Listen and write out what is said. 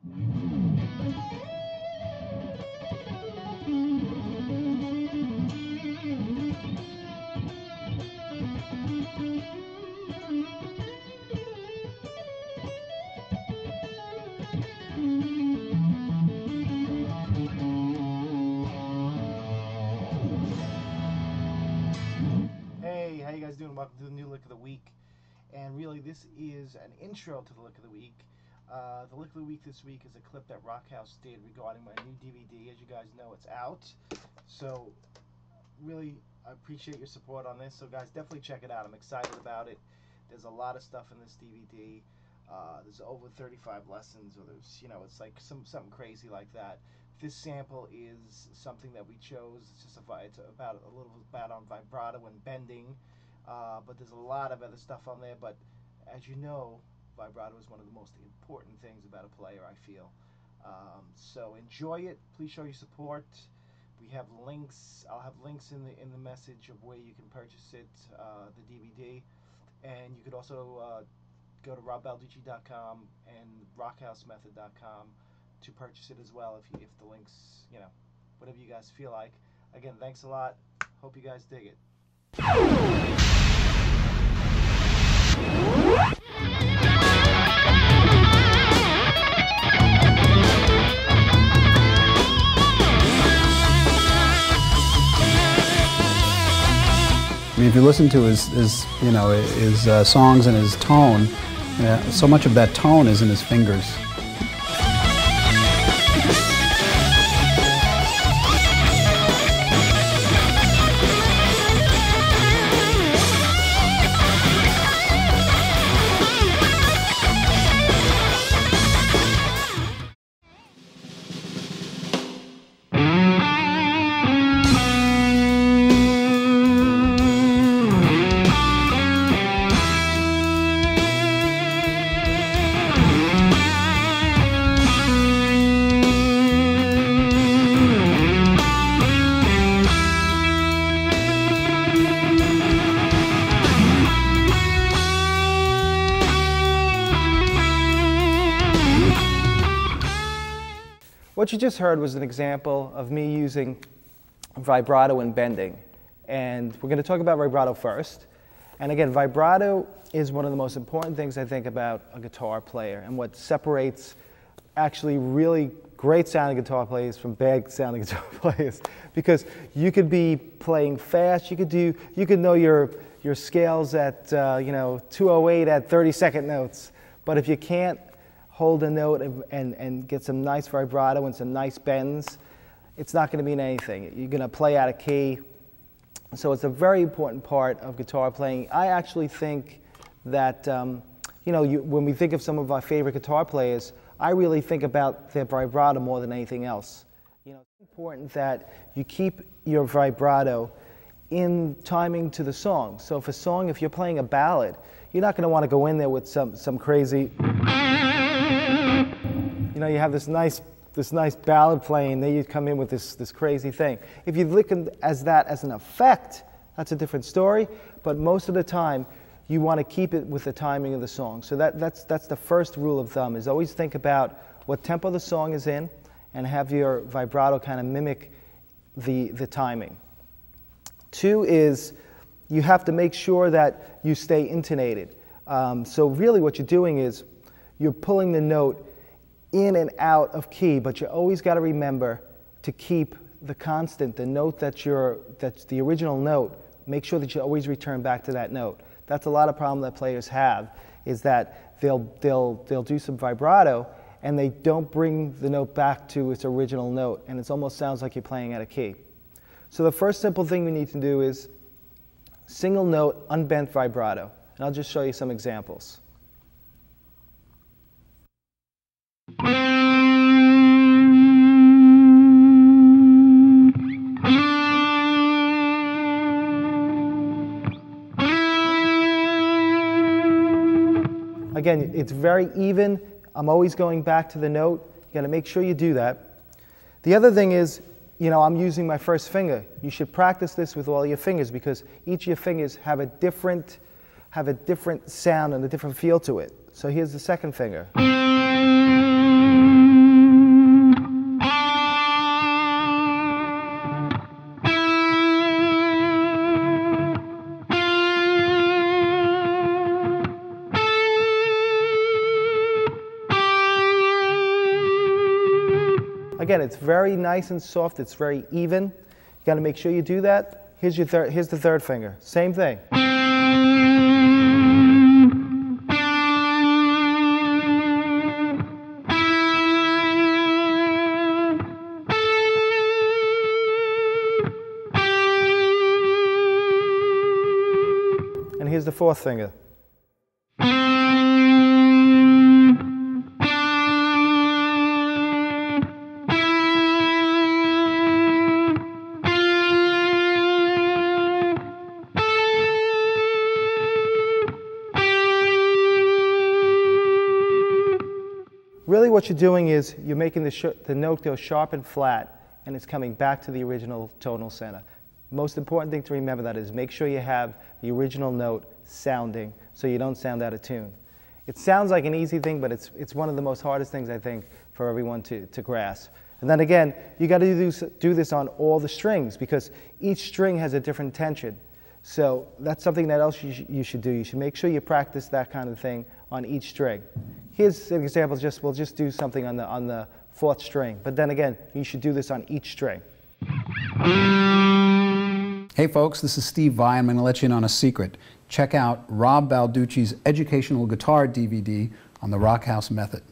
Hey, how you guys doing? Welcome to the new Lick of the Week. And really, this is an intro to the Lick of the Week. The Lick of the Week this week is a clip that Rockhouse did regarding my new DVD. As you guys know, it's out. So, really, I appreciate your support on this. So, guys, definitely check it out. I'm excited about it. There's a lot of stuff in this DVD. There's over 35 lessons, or there's, it's like something crazy like that. This sample is something that we chose. It's just it's about a little bit on vibrato and bending, but there's a lot of other stuff on there. But as you know, vibrato is one of the most important things about a player, I feel. So enjoy it. Please show your support. We have links. I'll have links in the message of where you can purchase it, the DVD, and you could also go to robbalducci.com and rockhousemethod.com to purchase it as well if the links, whatever you guys feel like. Again, thanks a lot. Hope you guys dig it. I mean, if you listen to his songs and his tone, so much of that tone is in his fingers. What you just heard was an example of me using vibrato and bending. And we're going to talk about vibrato first. And again, vibrato is one of the most important things I think about a guitar player, and what separates actually really great sounding guitar players from bad sounding guitar players. Because you could be playing fast, you could know your scales at 208 at 30-second notes. But if you can't hold a note and get some nice vibrato and some nice bends, it's not going to mean anything. You're going to play out of key. So it's a very important part of guitar playing. I actually think that, when we think of some of our favorite guitar players, I really think about their vibrato more than anything else. It's important that you keep your vibrato in timing to the song. So if you're playing a ballad, you're not going to want to go in there with some crazy, you have this nice ballad playing, then you come in with this crazy thing. If you look at that as an effect, that's a different story, but most of the time, you want to keep it with the timing of the song. So that's the first rule of thumb, is always think about what tempo the song is in and have your vibrato kind of mimic the timing. 2 is you have to make sure that you stay intonated. So really what you're doing is you're pulling the note in and out of key, but you always got to remember to keep the constant, the note that's the original note. Make sure that you always return back to that note. That's a lot of problem that players have, is that they'll do some vibrato and they don't bring the note back to its original note, and it almost sounds like you're playing out of key. So the first simple thing we need to do is single note, unbent vibrato. And I'll just show you some examples. Again, it's very even. I'm always going back to the note. You got to make sure you do that. The other thing is, I'm using my first finger. You should practice this with all your fingers, because each of your fingers have a different sound and a different feel to it. So here's the second finger. Again, it's very nice and soft. It's very even. You got to make sure you do that. Here's the third finger. Same thing. And here's the fourth finger. Really what you're doing is you're making the note go sharp and flat, and it's coming back to the original tonal center. Most important thing to remember that is make sure you have the original note sounding so you don't sound out of tune. It sounds like an easy thing, but it's one of the most hardest things, I think, for everyone to grasp. And then again, you got to do this on all the strings because each string has a different tension. So that's something that else you should do. You should make sure you practice that kind of thing on each string. Here's an example. We'll just do something on the fourth string. But then again, you should do this on each string. Hey folks, this is Steve Vai. I'm going to let you in on a secret. Check out Rob Balducci's educational guitar DVD on the Rock House Method.